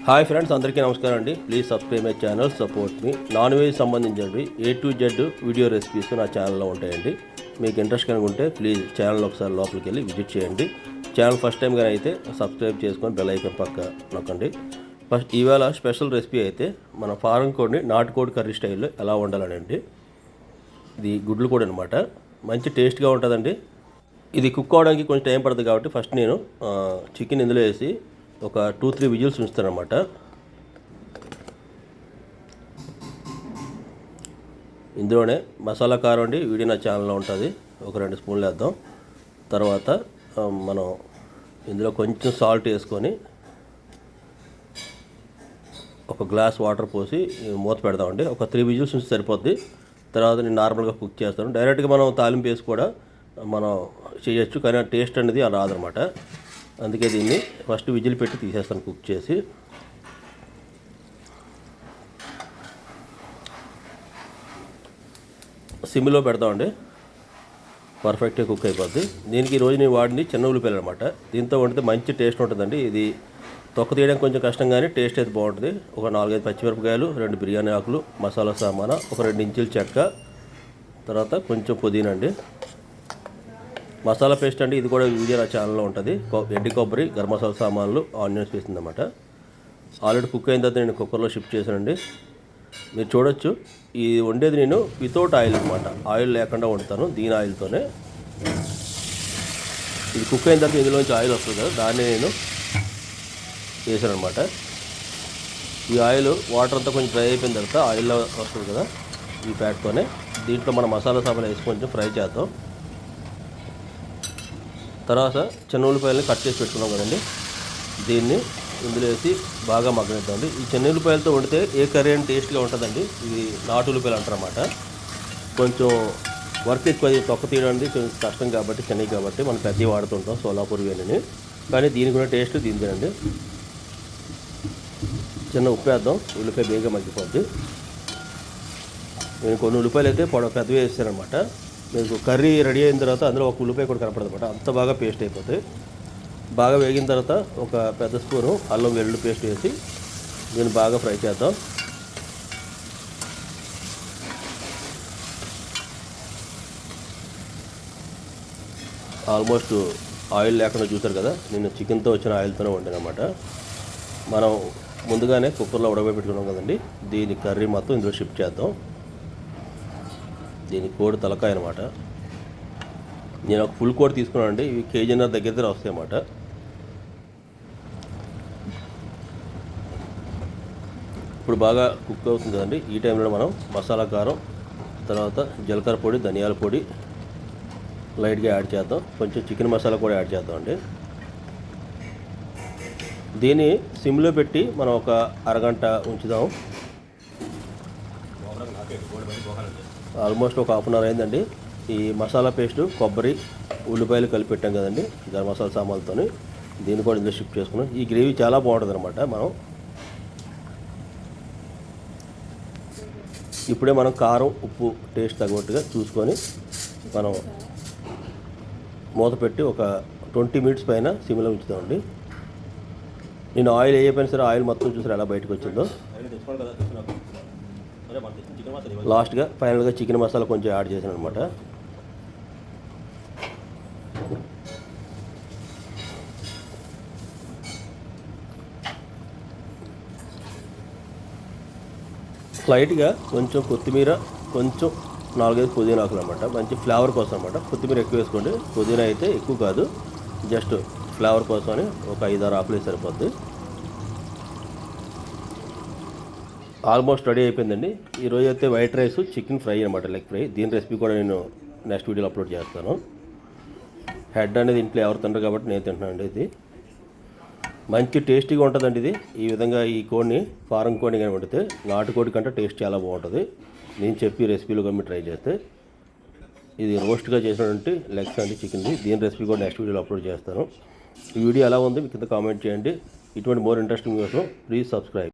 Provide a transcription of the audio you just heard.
Hi friends, అందరికీ నమస్కారం అండి. Please subscribe my channel, support me. Non veg సంబంధించినవి A to Z video recipes నా ఛానల్లో ఉంటాయండి. మీకు ఇంట్రెస్ట్ కనుక ఉంటే ప్లీజ్ ఛానల్ ఒకసారి లోపలికి వెళ్ళి విజిట్ చేయండి. ఛానల్ ఫస్ట్ టైం కానీ అయితే సబ్స్క్రైబ్ చేసుకొని బెల్ ఐకాన్ పక్క నొక్కండి. ఫస్ట్ ఇవాళ స్పెషల్ రెసిపీ అయితే మన ఫారం కోడిని నాటుకోడి కర్రీ స్టైల్లో ఎలా వండాలనండి. ఇది గుడ్లు కోడి అనమాట. మంచి టేస్ట్గా ఉంటుందండి. ఇది కుక్ అవడానికి కొంచెం టైం పడుతుంది కాబట్టి ఫస్ట్ నేను చికెన్ ఇందులో వేసి ఒక 2-3 విజిల్స్ ఉంచుతానమాట. ఇందులోనే మసాలా కారం అండి, వీడియో నా ఛానల్లో ఉంటుంది. ఒక 2 స్పూన్లు వేద్దాం. తర్వాత మనం ఇందులో కొంచెం సాల్ట్ వేసుకొని ఒక గ్లాస్ వాటర్ పోసి మూత పెడదామండి. ఒక 3 విజిల్స్ ఉంచి సరిపోద్ది. తర్వాత నేను నార్మల్గా కుక్ చేస్తాను. డైరెక్ట్గా మనం తాలింపు వేసి కూడా మనం చేయొచ్చు, కానీ టేస్ట్ అనేది అలా రాదనమాట. అందుకే దీన్ని ఫస్ట్ విజిల్ పెట్టి తీసేస్తాను కుక్ చేసి. సిమ్లో పెడతామండి, పర్ఫెక్ట్గా కుక్ అయిపోద్ది. దీనికి ఈరోజు నేను వాడింది చిన్న ఉల్లిపాయలు అనమాట. దీంతో వండితే మంచి టేస్ట్ ఉంటుందండి. ఇది తొక్క తీయడం కొంచెం కష్టం, కానీ టేస్ట్ అయితే బాగుంటుంది. ఒక 4-5 పచ్చిమిరపకాయలు, 2 బిర్యానీ ఆకులు, మసాలా సామాను, ఒక 2 ఇంచుల చెక్క, తర్వాత కొంచెం పుదీనా అండి. మసాలా పేస్ట్ అండి, ఇది కూడా వీడియో నా ఛానల్లో ఉంటుంది. ఎండి కొబ్బరి, గరం మసాలా సామాన్లు, ఆనియన్స్ వేసింది అన్నమాట. ఆల్రెడీ కుక్ అయిన తర్వాత నేను కుక్కర్లో షిఫ్ట్ చేశానండి. మీరు చూడొచ్చు, ఈ వండేది నేను వితౌట్ ఆయిల్ అనమాట. ఆయిల్ లేకుండా వండుతాను, దీని ఆయిల్తోనే. ఇది కుక్ అయిన తర్వాత ఇందులోంచి ఆయిల్ వస్తుంది కదా, దాన్ని నేను వేసాను అనమాట. ఈ ఆయిల్ వాటర్ అంతా కొంచెం డ్రై అయిపోయిన తర్వాత ఆయిల్లో వస్తుంది కదా, ఈ ఫ్యాట్తోనే దీంట్లో మన మసాలా సామాన్లు వేసి కొంచెం ఫ్రై చేద్దాం. తర్వాత చిన్న ఉల్లిపాయలని కట్ చేసి పెట్టుకున్నాం కదండి, దీన్ని ఇందులో వేసి బాగా మగ్గనిద్దామండి. ఈ చిన్న ఉల్లిపాయలతో వండితే ఏ కర్రీ అని టేస్ట్గా ఉంటుందండి. ఇది నాటు ఉల్లిపాయలు అంటారన్నమాట. కొంచెం వర్క్ ఎక్కువ, తొక్క తీయడానికి కొంచెం కష్టం కాబట్టి, చిన్నవి కాబట్టి మనం పెద్దవి వాడుతుంటాం, సోలాపూర్ వేలని. కానీ దీనికి కూడా టేస్ట్ దీనిదేనండి. చిన్న ఉప్పు వేద్దాం, ఉల్లిపాయ బేగా మగ్గిపోద్ది. నేను కొన్ని ఉల్లిపాయలు అయితే పెద్దవి వేస్తానమాట. మీకు కర్రీ రెడీ అయిన తర్వాత అందులో ఒక ఉల్లిపాయ కూడా కనపడదు అనమాట, అంత బాగా పేస్ట్ అయిపోతాయి. బాగా వేగిన తర్వాత ఒక పెద్ద స్పూను అల్లం వెల్లుల్లి పేస్ట్ వేసి దీన్ని బాగా ఫ్రై చేద్దాం. ఆల్మోస్ట్ ఆయిల్ లేకుండా చూసారు కదా, నేను చికెన్తో వచ్చిన ఆయిల్తోనే వండాను అనమాట. మనం ముందుగానే కుక్కర్లో ఉడకబెట్టుకున్నాం కదండి, దీని కర్రీ మొత్తం ఇందులో షిఫ్ట్ చేద్దాం. దీని కోడి తలకాయ అనమాట. నేను ఒక ఫుల్ కోడి తీసుకున్నాను అండి, ఇవి కేజీన్నర దగ్గర వస్తాయి అన్నమాట. ఇప్పుడు బాగా కుక్ అవుతుంది కదండి, ఈ టైంలో మనం మసాలా కారం, తర్వాత జీలకర్ర పొడి, ధనియాల పొడి లైట్గా యాడ్ చేద్దాం. కొంచెం చికెన్ మసాలా కూడా యాడ్ చేద్దాం అండి. దీన్ని సిమ్లో పెట్టి మనం ఒక అరగంట ఉంచుదాం. ఆల్మోస్ట్ ఒక హాఫ్ అన్ అవర్ అయిందండి. ఈ మసాలా పేస్టు, కొబ్బరి, ఉల్లిపాయలు కలిపి పెట్టాం కదండి గరం మసాలా సామాన్లతో, దీన్ని కూడా ఇందులో షిఫ్ట్ చేసుకున్నాం. ఈ గ్రేవీ చాలా బాగుంటుంది అనమాట. ఇప్పుడే మనం కారం, ఉప్పు టేస్ట్ తగ్గట్టుగా చూసుకొని మనం మూత పెట్టి ఒక 20 మినిట్స్ పైన సిమ్లో ఉంచుతామండి. నేను ఆయిల్ వేయకపోయినా సరే ఆయిల్ మొత్తం చూసారు ఎలా బయటకు వచ్చిందో. లాస్ట్గా ఫైనల్గా చికెన్ మసాలా కొంచెం యాడ్ చేశాను అనమాట. లైట్గా కొంచెం కొత్తిమీర, కొంచెం 4-5 పుదీనా ఆకులు అనమాట. మంచి ఫ్లేవర్ కోసం అనమాట. కొత్తిమీర ఎక్కువ వేసుకోండి, పుదీనా అయితే ఎక్కువ కాదు, జస్ట్ ఫ్లేవర్ కోసం అని ఒక 5-6 ఆకులు వేసి సరిపోద్ది. ఆల్మోస్ట్ రెడీ అయిపోయిందండి. ఈరోజు అయితే వైట్ రైస్, చికెన్ ఫ్రై అనమాట, లెగ్ ఫ్రై. దీని రెసిపీ కూడా నేను నెక్స్ట్ వీడియోలో అప్లోడ్ చేస్తాను. హెడ్ అనేది ఇంట్లో ఎవరు తింటారు కాబట్టి నేను తింటున్నాను. ఇది మంచి టేస్టీగా ఉంటుందండి. ఇది ఈ విధంగా ఈ కోడిని ఫారం కోడిని కానీ వండితే నాటుకోడి కంటే టేస్ట్ చాలా బాగుంటుంది. నేను చెప్పి రెసిపీలో కానీ ట్రై చేస్తే. ఇది రోస్ట్గా చేసినటువంటి లెగ్స్ అండి చికెన్ది. దీని రెసిపీ కూడా నెక్స్ట్ వీడియోలో అప్లోడ్ చేస్తాను. ఈ వీడియో ఎలా ఉంది మీకు కింద కామెంట్ చేయండి. ఇటువంటి మోర్ ఇంట్రెస్టింగ్ కోసం ప్లీజ్ సబ్స్క్రైబ్.